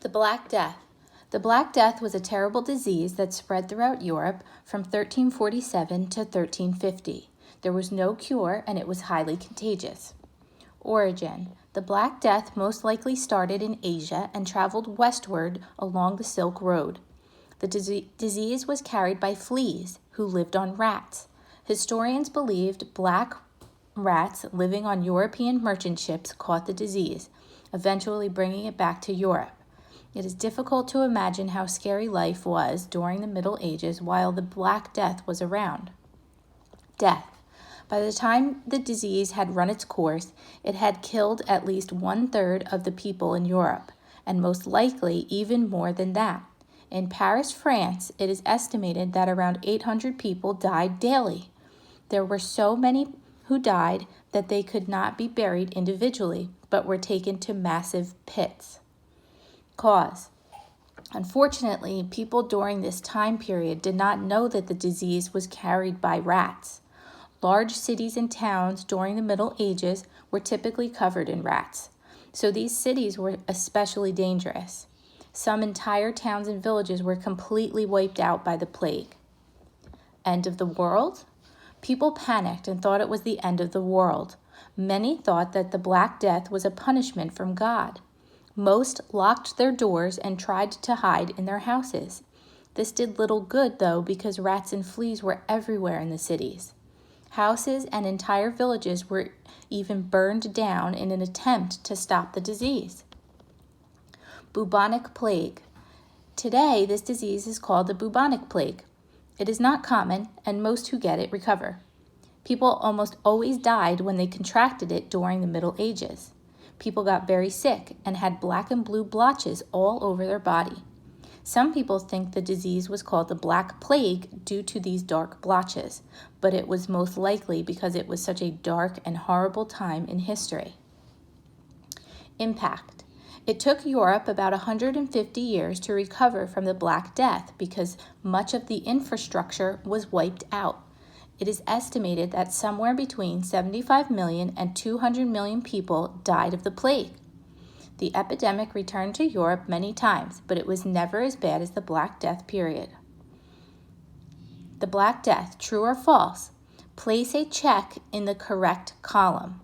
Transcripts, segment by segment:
The Black Death. The Black Death was a terrible disease that spread throughout Europe from 1347 to 1350. There was no cure and it was highly contagious. Origin. The Black Death most likely started in Asia and traveled westward along the Silk Road. The disease was carried by fleas who lived on rats. Historians believed black rats living on European merchant ships caught the disease, eventually bringing it back to Europe. It is difficult to imagine how scary life was during the Middle Ages while the Black Death was around. Death. By the time the disease had run its course, it had killed at least 1/3 of the people in Europe, and most likely even more than that. In Paris, France, it is estimated that around 800 people died daily. There were so many who died that they could not be buried individually, but were taken to massive pits. Cause. Unfortunately, people during this time period did not know that the disease was carried by rats. Large cities and towns during the Middle Ages were typically covered in rats, so these cities were especially dangerous. Some entire towns and villages were completely wiped out by the plague. End of the world? People panicked and thought it was the end of the world. Many thought that the Black Death was a punishment from God. Most locked their doors and tried to hide in their houses. This did little good, though, because rats and fleas were everywhere in the cities. Houses and entire villages were even burned down in an attempt to stop the disease. Bubonic plague. Today, this disease is called the bubonic plague. It is not common, and most who get it recover. People almost always died when they contracted it during the Middle Ages. People got very sick and had black and blue blotches all over their body. Some people think the disease was called the Black Plague due to these dark blotches, but it was most likely because it was such a dark and horrible time in history. Impact. It took Europe about 150 years to recover from the Black Death because much of the infrastructure was wiped out. It is estimated that somewhere between 75 million and 200 million people died of the plague. The epidemic returned to Europe many times, but it was never as bad as the Black Death period. The Black Death, true or false? Place a check in the correct column.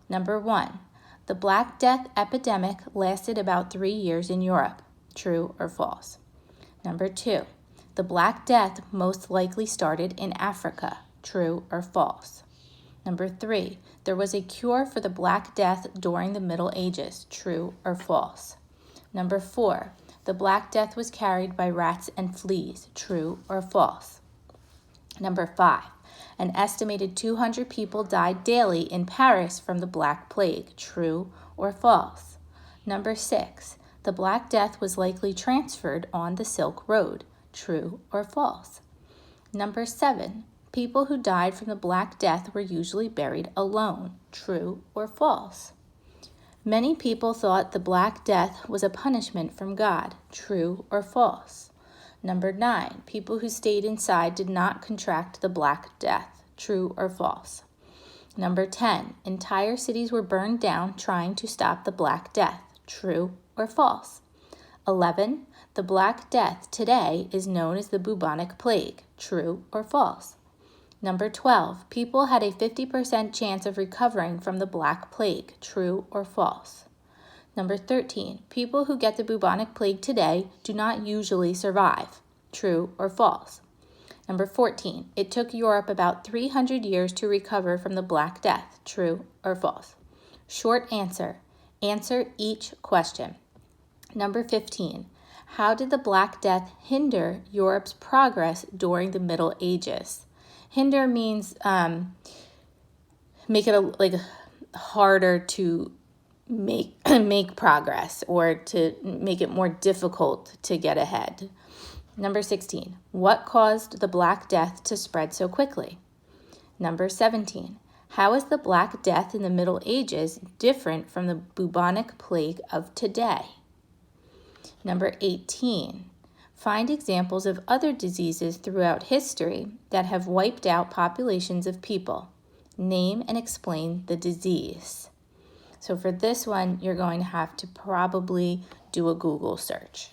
Number 1. The Black Death epidemic lasted about 3 years in Europe. True or false? Number 2. The Black Death most likely started in Africa. True or false? Number 3. There was a cure for the Black Death during the Middle Ages. True or false? Number 4. The Black Death was carried by rats and fleas. True or false? Number 5. An estimated 200 people died daily in Paris from the Black Plague. True or false? Number 6. The Black Death was likely transferred on the Silk Road. True or false? Number 7. People who died from the Black Death were usually buried alone. True or false? Many people thought the Black Death was a punishment from God. True or false? Number 9. People who stayed inside did not contract the Black Death. True or false? Number 10. Entire cities were burned down trying to stop the Black Death. True or false? 11. The Black Death today is known as the bubonic plague. True or false? Number 12. People had a 50% chance of recovering from the Black Plague. True or false? Number 13. People who get the bubonic plague today do not usually survive. True or false? Number 14. It took Europe about 300 years to recover from the Black Death. True or false? Short answer. Answer each question. Number 15. How did the Black Death hinder Europe's progress during the Middle Ages? Hinder means make it harder to make progress or to make it more difficult to get ahead. Number 16. What caused the Black Death to spread so quickly? Number 17. How is the Black Death in the Middle Ages different from the bubonic plague of today? Number 18. Find examples of other diseases throughout history that have wiped out populations of people. Name and explain the disease. So for this one, you're going to have to probably do a Google search.